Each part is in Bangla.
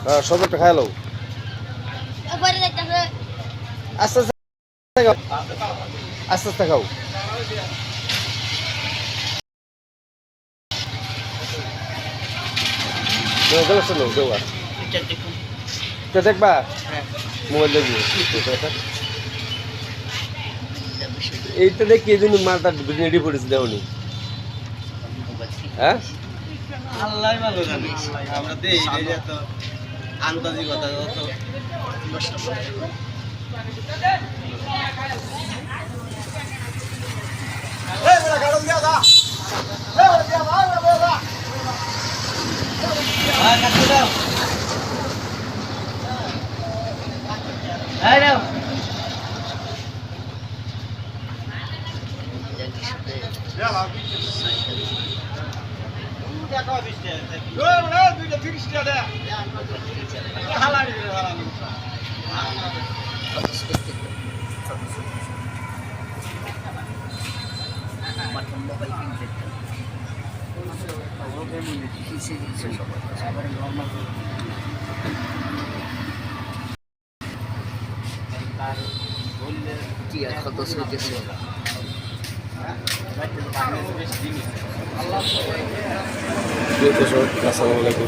সবটা খাই লো আস্তে আস্তে খাও আস্তে আস্তে খাও দেখবা মোবাইল দেখবি এইটা দেখি এই জন্য মালটা রেডি করেছি দেওনি হ্যাঁ আল্লাহ ভালো জানে আমরা দেই এই যে তো আন্দাজি কথা তো নষ্ট করে এই বড় গাড়ি দিয়া দা এই বড় দিয়া ভাই বড় হ্যাঁ কাটতে দাও এই নাও আসসালামু আলাইকুম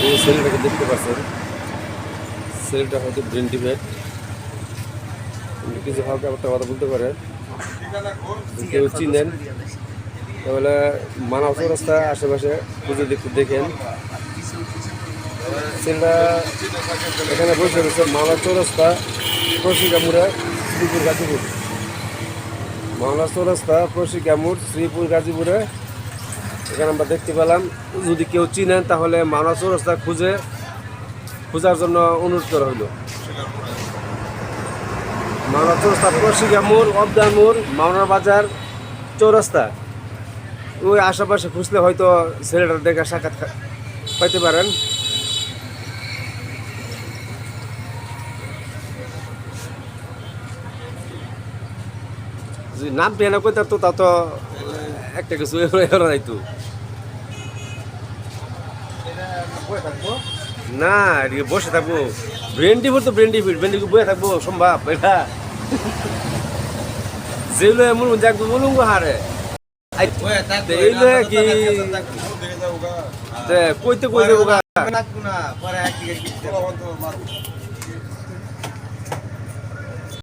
এই ছেলেটাকে দেখতে পাচ্ছেন ছেলেটা হয়তো ব্রেন ডিফেক্ট কিছু হালকা একটা কথা বলতে পারে কেউ চিনেন তাহলে মানব রাস্তা আশেপাশে খুঁজে দেখেন ছেলেটা এখানে বসে রয়েছে মানব চৌরাস্তা প্রশিকামুড়া শ্রীপুর গাজীপুর মানব চৌরাস্তা প্রশিকামুর শ্রীপুর গাজীপুরে এখানে আমরা দেখতে পেলাম যদি কেউ চিনেন তাহলে মানব চৌরাস্তা খোঁজার জন্য অনুরোধ করা হলো মাওনা চৌরাস্তা প্রশিকামুর অবদানমুর মাওনা বাজার চৌরাস্তা ওই আশেপাশে খুঁজলে হয়তো ছেলেটার দেখা সাক্ষাৎ পাইতে পারেন যদি নাম পেয়ে না কইতার তো তা তো একটা কিছু যাইতো না এদিকে বসে থাকবো ব্রেন ডিফিট তো ব্রেন ডিফিট বসে থাকবো সম্ভব এটা যেগুলো এমন দেখবো বলুন হারে কি কইতে কইতে